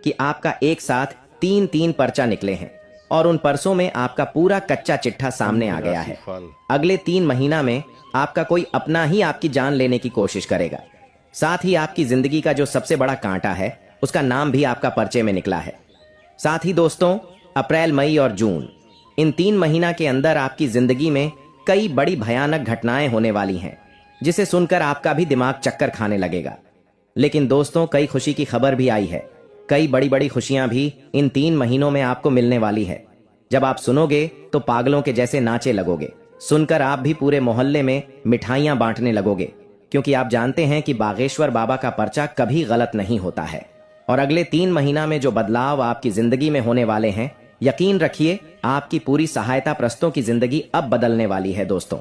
कि आपका एक साथ 3-3 पर्चा निकले हैं और उन परसों में आपका पूरा कच्चा चिट्ठा सामने आ गया है। अगले 3 महीना में आपका कोई अपना ही आपकी जान लेने की कोशिश करेगा। साथ ही आपकी जिंदगी का जो सबसे बड़ा कांटा है उसका नाम भी आपका पर्चे में निकला है। साथ ही दोस्तों, अप्रैल, मई और जून, इन 3 महीना के अंदर आपकी जिंदगी में कई बड़ी भयानक घटनाएं होने वाली हैं, जिसे सुनकर आपका भी दिमाग चक्कर खाने लगेगा। लेकिन दोस्तों, कई खुशी की खबर भी आई है। कई बड़ी बड़ी खुशियां भी इन 3 महीनों में आपको मिलने वाली है। जब आप सुनोगे तो पागलों के जैसे नाचे लगोगे। सुनकर आप भी पूरे मोहल्ले में मिठाइयां बांटने लगोगे, क्योंकि आप जानते हैं कि बागेश्वर बाबा का पर्चा कभी गलत नहीं होता है। और अगले 3 महीना में जो बदलाव आपकी जिंदगी में होने वाले हैं, यकीन रखिए आपकी पूरी सहायता प्रस्तों की जिंदगी अब बदलने वाली है। दोस्तों,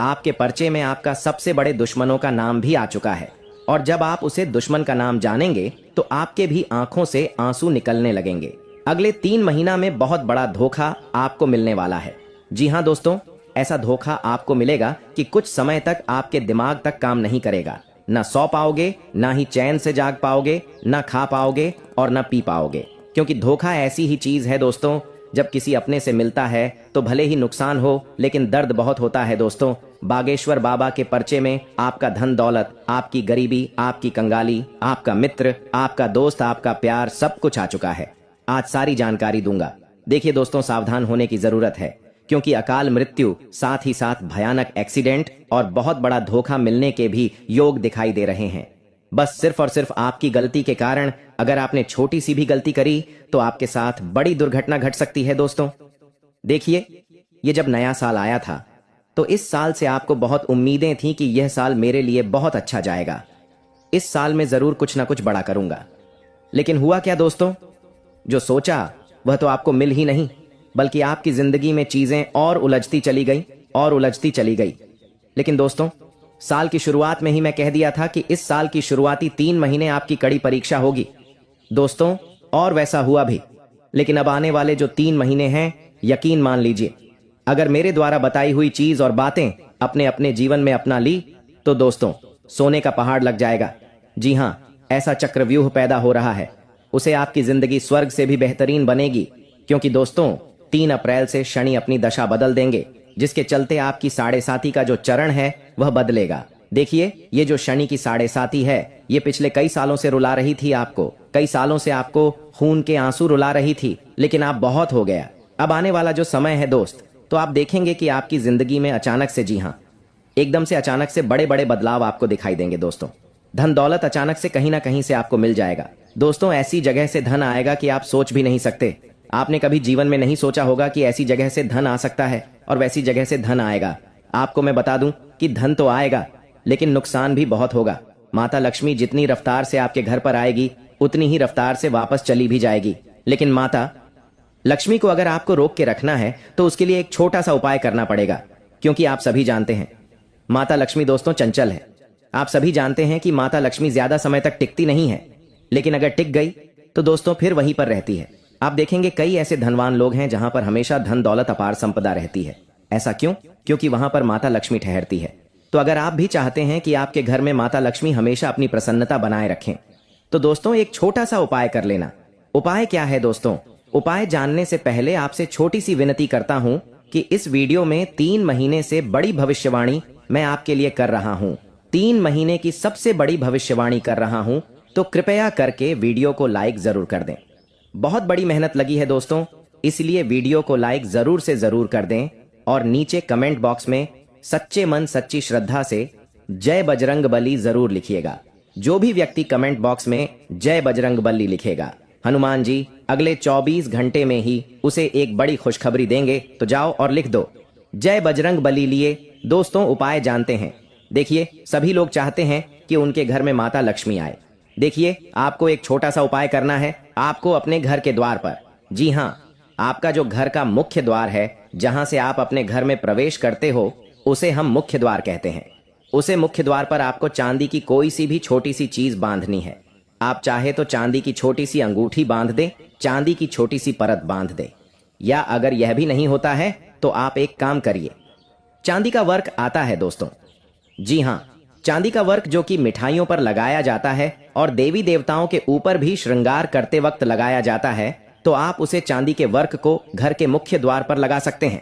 आपके पर्चे में आपका सबसे बड़े दुश्मनों का नाम भी आ चुका है, और जब आप उसे दुश्मन का नाम जानेंगे तो आपके भी आंखों से आंसू निकलने लगेंगे। अगले 3 महीना में बहुत बड़ा धोखा आपको मिलने वाला है। जी हाँ दोस्तों, ऐसा धोखा आपको मिलेगा कि कुछ समय तक आपके दिमाग तक काम नहीं करेगा। ना सो पाओगे, ना ही चैन से जाग पाओगे, ना खा पाओगे और ना पी पाओगे, क्योंकि धोखा ऐसी ही चीज है दोस्तों, जब किसी अपने से मिलता है तो भले ही नुकसान हो, लेकिन दर्द बहुत होता है। दोस्तों, बागेश्वर बाबा के पर्चे में आपका धन दौलत, आपकी गरीबी, आपकी कंगाली, आपका मित्र, आपका दोस्त, आपका प्यार, सब कुछ आ चुका है। आज सारी जानकारी दूंगा। देखिए दोस्तों, सावधान होने की जरूरत है, क्योंकि अकाल मृत्यु, साथ ही साथ भयानक एक्सीडेंट और बहुत बड़ा धोखा मिलने के भी योग दिखाई दे रहे हैं। बस सिर्फ और सिर्फ आपकी गलती के कारण, अगर आपने छोटी सी भी गलती करी तो आपके साथ बड़ी दुर्घटना घट सकती है। दोस्तों देखिए, ये जब नया साल आया था तो इस साल से आपको बहुत उम्मीदें थी कि यह साल मेरे लिए बहुत अच्छा जाएगा, इस साल में जरूर कुछ ना कुछ बड़ा करूंगा। लेकिन हुआ क्या दोस्तों? जो सोचा वह तो आपको मिल ही नहीं, बल्कि आपकी जिंदगी में चीजें और उलझती चली गई और उलझती चली गई। लेकिन दोस्तों, साल की शुरुआत में ही मैं कह दिया था कि इस साल की शुरुआती 3 महीने आपकी कड़ी परीक्षा होगी दोस्तों, और वैसा हुआ भी। लेकिन अब आने वाले जो 3 महीने हैं, यकीन मान लीजिए, अगर मेरे द्वारा बताई हुई चीज और बातें अपने अपने जीवन में अपना ली तो दोस्तों, सोने का पहाड़ लग जाएगा। जी हां, ऐसा चक्रव्यूह पैदा हो रहा है, उसे आपकी जिंदगी स्वर्ग से भी बेहतरीन बनेगी। क्योंकि दोस्तों, 3 अप्रैल से शनि अपनी दशा बदल देंगे, जिसके चलते आपकी 7.5 का जो चरण है वह बदलेगा। देखिए, ये जो शनि की 7.5 है, ये पिछले कई सालों से रुला रही थी आपको, कई सालों से आपको खून के आंसू रुला रही थी, लेकिन आप बहुत हो गया। अब आने वाला जो समय है दोस्त, तो आप देखेंगे कि आपकी जिंदगी में अचानक से, जी हाँ, एकदम से अचानक से बड़े बड़े बदलाव आपको दिखाई देंगे। दोस्तों, धन दौलत अचानक से कहीं ना कहीं से आपको मिल जाएगा। दोस्तों, ऐसी जगह से धन आएगा कि आप सोच भी नहीं सकते। आपने कभी जीवन में नहीं सोचा होगा कि ऐसी जगह से धन आ सकता है, और वैसी जगह से धन आएगा। आपको मैं बता दूं कि धन तो आएगा, लेकिन नुकसान भी बहुत होगा। माता लक्ष्मी जितनी रफ्तार से आपके घर पर आएगी, उतनी ही रफ्तार से वापस चली भी जाएगी। लेकिन माता लक्ष्मी को अगर आपको रोक के रखना है तो उसके लिए एक छोटा सा उपाय करना पड़ेगा, क्योंकि आप सभी जानते हैं माता लक्ष्मी दोस्तों चंचल है। आप सभी जानते हैं कि माता लक्ष्मी ज्यादा समय तक टिकती नहीं है, लेकिन अगर टिक गई तो दोस्तों फिर वहीं पर रहती है। आप देखेंगे कई ऐसे धनवान लोग हैं जहां पर हमेशा धन दौलत अपार संपदा रहती है। ऐसा क्यों? क्योंकि वहां पर माता लक्ष्मी ठहरती है। तो अगर आप भी चाहते हैं कि आपके घर में माता लक्ष्मी हमेशा अपनी प्रसन्नता बनाए रखें, तो दोस्तों एक छोटा सा उपाय कर लेना। उपाय क्या है दोस्तों? उपाय जानने से पहले आपसे छोटी सी विनती करता हूं कि इस वीडियो में 3 महीने से बड़ी भविष्यवाणी मैं आपके लिए कर रहा हूं। 3 महीने की सबसे बड़ी भविष्यवाणी कर रहा हूं, तो कृपया करके वीडियो को लाइक जरूर कर दें। बहुत बड़ी मेहनत लगी है दोस्तों, इसलिए वीडियो को लाइक जरूर से जरूर कर दें, और नीचे कमेंट बॉक्स में सच्चे मन सच्ची श्रद्धा से जय बजरंग बली जरूर लिखिएगा। जो भी व्यक्ति कमेंट बॉक्स में जय बजरंग बली लिखेगा, हनुमान जी अगले 24 घंटे में ही उसे एक बड़ी खुशखबरी देंगे। तो जाओ और लिख दो जय बजरंग बली। लिए दोस्तों, उपाय जानते हैं। देखिए, सभी लोग चाहते हैं कि उनके घर में माता लक्ष्मी आए। देखिए, आपको एक छोटा सा उपाय करना है। आपको अपने घर के द्वार पर, जी हां, आपका जो घर का मुख्य द्वार है, जहां से आप अपने घर में प्रवेश करते हो, उसे हम मुख्य द्वार कहते हैं। उसे मुख्य द्वार पर आपको चांदी की कोई सी भी छोटी सी चीज बांधनी है। आप चाहे तो चांदी की छोटी सी अंगूठी बांध दे, चांदी की छोटी सी परत बांध दे, या अगर यह भी नहीं होता है तो आप एक काम करिए, चांदी का वर्क आता है दोस्तों। जी हां, चांदी का वर्क जो कि मिठाइयों पर लगाया जाता है और देवी देवताओं के ऊपर भी श्रृंगार करते वक्त लगाया जाता है, तो आप उसे चांदी के वर्क को घर के मुख्य द्वार पर लगा सकते हैं।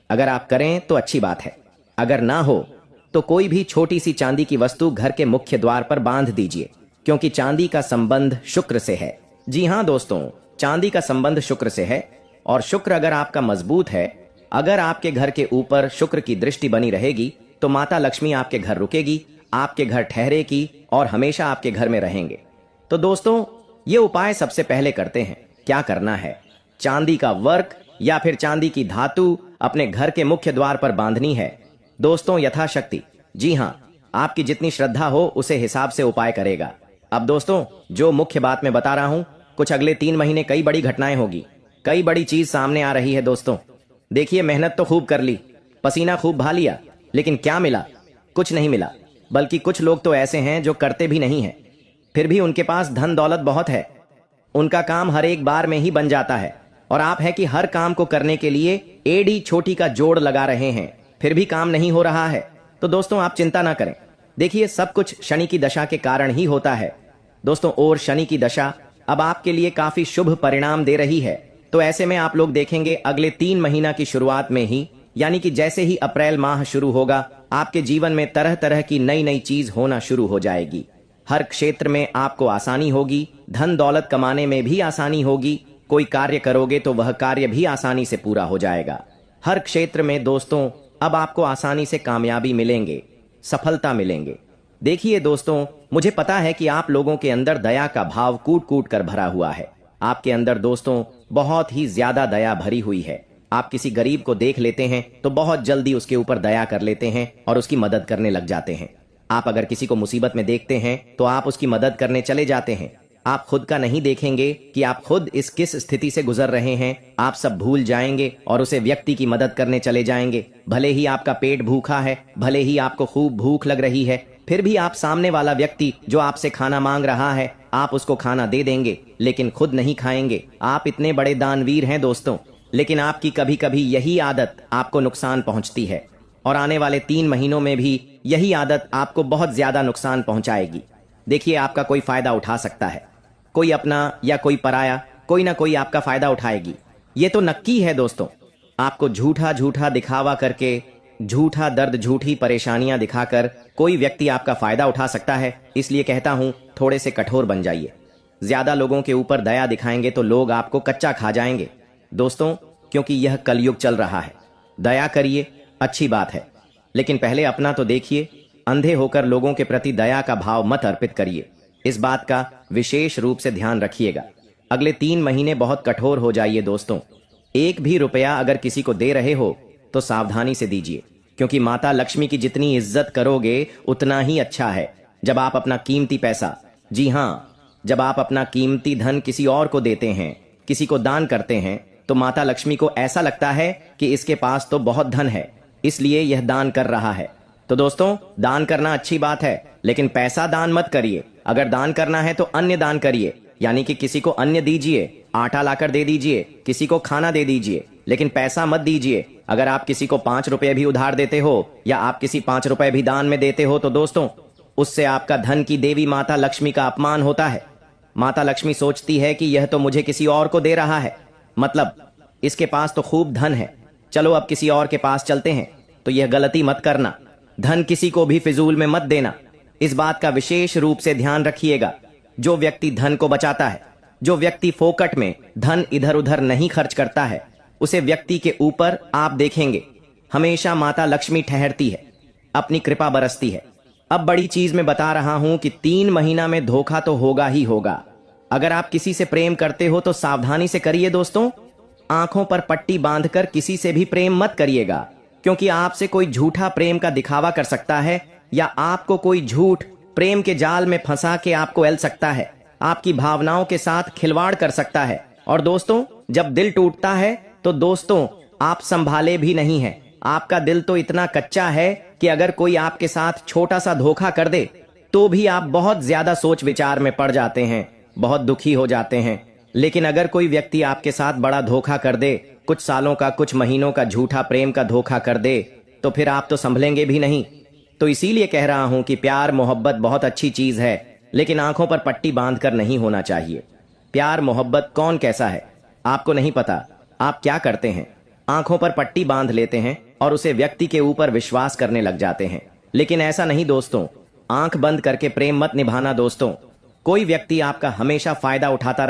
अगर आप करें तो अच्छी बात है, अगर ना हो तो कोई भी छोटी सी चांदी की वस्तु घर के मुख्य द्वार पर बांध दीजिए, क्योंकि चांदी का संबंध शुक्र से है। जी हाँ दोस्तों, चांदी का संबंध शुक्र से है, और शुक्र अगर आपका मजबूत है, अगर आपके घर के ऊपर शुक्र की दृष्टि बनी रहेगी, तो माता लक्ष्मी आपके घर रुकेगी, आपके घर ठहरेगी और हमेशा आपके घर में रहेंगे। तो दोस्तों, ये उपाय सबसे पहले करते हैं। क्या करना है? चांदी का वर्क या फिर चांदी की धातु अपने घर के मुख्य द्वार पर बांधनी है दोस्तों, यथाशक्ति। जी हाँ, आपकी जितनी श्रद्धा हो उसे हिसाब से उपाय करेगा। अब दोस्तों, जो मुख्य बात मैं बता रहा हूं, कुछ अगले 3 महीने कई बड़ी घटनाएं होगी, कई बड़ी चीज सामने आ रही है दोस्तों। देखिए, मेहनत तो खूब कर ली, पसीना खूब बहा लिया, लेकिन क्या मिला? कुछ नहीं मिला। बल्कि कुछ लोग तो ऐसे हैं जो करते भी नहीं हैं, फिर भी उनके पास धन दौलत बहुत है, उनका काम हर एक बार में ही बन जाता है, और आप है कि हर काम को करने के लिए एडी छोटी का जोड़ लगा रहे हैं, फिर भी काम नहीं हो रहा है। तो दोस्तों, आप चिंता ना करें। देखिए, सब कुछ शनि की दशा के कारण ही होता है दोस्तों, और शनि की दशा अब आपके लिए काफी शुभ परिणाम दे रही है। तो ऐसे में आप लोग देखेंगे अगले 3 महीना की शुरुआत में ही, यानी कि जैसे ही अप्रैल माह शुरू होगा, आपके जीवन में तरह तरह की नई नई चीज होना शुरू हो जाएगी। हर क्षेत्र में आपको आसानी होगी, धन दौलत कमाने में भी आसानी होगी, कोई कार्य करोगे तो वह कार्य भी आसानी से पूरा हो जाएगा। हर क्षेत्र में दोस्तों अब आपको आसानी से कामयाबी मिलेंगे, सफलता मिलेंगे। देखिए दोस्तों, मुझे पता है कि आप लोगों के अंदर दया का भाव कूट कूट कर भरा हुआ है। आपके अंदर दोस्तों बहुत ही ज्यादा दया भरी हुई है। आप किसी गरीब को देख लेते हैं तो बहुत जल्दी उसके ऊपर दया कर लेते हैं और उसकी मदद करने लग जाते हैं। आप अगर किसी को मुसीबत में देखते हैं तो आप उसकी मदद करने चले जाते हैं। आप खुद का नहीं देखेंगे कि आप खुद इस किस स्थिति से गुजर रहे हैं, आप सब भूल जाएंगे और उसे व्यक्ति की मदद करने चले जाएंगे। भले ही आपका पेट भूखा है, भले ही आपको खूब भूख लग रही है, फिर भी आप सामने वाला व्यक्ति जो आपसे खाना मांग रहा है, आप उसको खाना दे देंगे, लेकिन खुद नहीं खाएंगे। आप इतने बड़े दानवीर हैं दोस्तों, लेकिन आपकी कभी कभी यही आदत आपको नुकसान पहुंचती है, और आने वाले 3 महीनों में भी यही आदत आपको बहुत ज्यादा नुकसान पहुंचाएगी। देखिए, आपका कोई फायदा उठा सकता है, कोई अपना या कोई पराया, कोई ना कोई आपका फायदा उठाएगी। ये तो नक्की है दोस्तों। आपको झूठा झूठा दिखावा करके, झूठा दर्द, झूठी परेशानियां दिखाकर कोई व्यक्ति आपका फायदा उठा सकता है। इसलिए कहता हूं, थोड़े से कठोर बन जाइए। ज्यादा लोगों के ऊपर दया दिखाएंगे तो लोग आपको कच्चा खा जाएंगे दोस्तों, क्योंकि यह कलयुग चल रहा है। दया करिए, अच्छी बात है, लेकिन पहले अपना तो देखिए। अंधे होकर लोगों के प्रति दया का भाव मत अर्पित करिए। इस बात का विशेष रूप से ध्यान रखिएगा। अगले 3 महीने बहुत कठोर हो जाइए दोस्तों। एक भी रुपया अगर किसी को दे रहे हो तो सावधानी से दीजिए, क्योंकि माता लक्ष्मी की जितनी इज्जत करोगे उतना ही अच्छा है। जब आप अपना कीमती पैसा, जी हाँ, जब आप अपना कीमती धन किसी और को देते हैं, किसी को दान करते हैं, तो माता लक्ष्मी को ऐसा लगता है कि इसके पास तो बहुत धन है, इसलिए यह दान कर रहा है। तो दोस्तों, दान करना अच्छी बात है, लेकिन पैसा दान मत करिए। अगर दान करना है तो अन्य दान करिए, यानी कि किसी को अन्य दीजिए, आटा लाकर दे दीजिए, किसी को खाना दे दीजिए, लेकिन पैसा मत दीजिए। अगर आप किसी को 5 रुपए भी उधार देते हो या आप किसी 5 रुपए भी दान में देते हो, तो दोस्तों उससे आपका धन की देवी माता लक्ष्मी का अपमान होता है। माता लक्ष्मी सोचती है कि यह तो मुझे किसी और को दे रहा है, मतलब इसके पास तो खूब धन है, चलो अब किसी और के पास चलते हैं। तो यह गलती मत करना। धन किसी को भी फिजूल में मत देना। इस बात का विशेष रूप से ध्यान रखिएगा। जो व्यक्ति धन को बचाता है, जो व्यक्ति फोकट में धन इधर उधर नहीं खर्च करता है, उसे व्यक्ति के ऊपर आप देखेंगे हमेशा माता लक्ष्मी ठहरती है, अपनी कृपा बरसती है। अब बड़ी चीज मैं बता रहा हूं कि 3 महीना में धोखा तो होगा ही होगा। अगर आप किसी से प्रेम करते हो तो सावधानी से करिए दोस्तों। आंखों पर पट्टी बांधकर किसी से भी प्रेम मत करिएगा, क्योंकि आपसे कोई झूठा प्रेम का दिखावा कर सकता है, या आपको कोई झूठ प्रेम के जाल में फंसा के आपको एल सकता है, आपकी भावनाओं के साथ खिलवाड़ कर सकता है। और दोस्तों, जब दिल टूटता है तो दोस्तों आप संभाले भी नहीं हैं। आपका दिल तो इतना कच्चा है कि अगर कोई आपके साथ छोटा सा धोखा कर दे तो भी आप बहुत ज्यादा सोच विचार में पड़ जाते हैं, बहुत दुखी हो जाते हैं। लेकिन अगर कोई व्यक्ति आपके साथ बड़ा धोखा कर दे, कुछ सालों का, कुछ महीनों का झूठा प्रेम का धोखा कर दे, तो फिर आप तो संभलेंगे भी नहीं। तो इसीलिए कह रहा हूं कि प्यार मोहब्बत बहुत अच्छी चीज है, लेकिन आंखों पर पट्टी बांधकर नहीं होना चाहिए। प्यार मोहब्बत कौन कैसा है आपको नहीं पता। आप क्या करते हैं, आंखों पर पट्टी बांध लेते हैं और उसे व्यक्ति के ऊपर विश्वास करने लग जाते हैं। लेकिन ऐसा नहीं दोस्तों, आंख बंद करके प्रेम मत निभाना दोस्तों। कोई व्यक्ति आपका हमेशा फायदा उठाता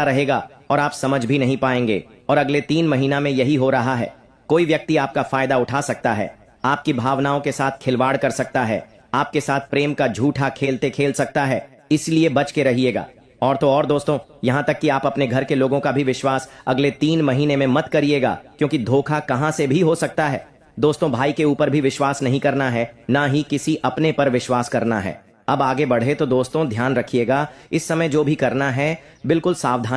रहेगा और आप समझ भी नहीं पाएंगे। और अगले 3 महीना में यही हो रहा है। कोई व्यक्ति आपका फायदा उठा सकता है, आपकी भावनाओं के साथ खिलवाड़ कर सकता है, आपके साथ प्रेम का झूठा खेल सकता है। इसलिए बच के रहिएगा। और तो और दोस्तों, यहां तक कि आप अपने घर के लोगों का भी विश्वास अगले 3 महीने में मत करिएगा, क्योंकि धोखा कहां से भी हो सकता है। दोस्तों, भाई के ऊपर भी विश्वास नहीं करना है, ना ही किसी अपने पर विश्वास करना है। अब आगे बढ़े तो दोस्तों ध्यान रखिएगा, इस समय जो भी करना है बिल्कुल सावधानी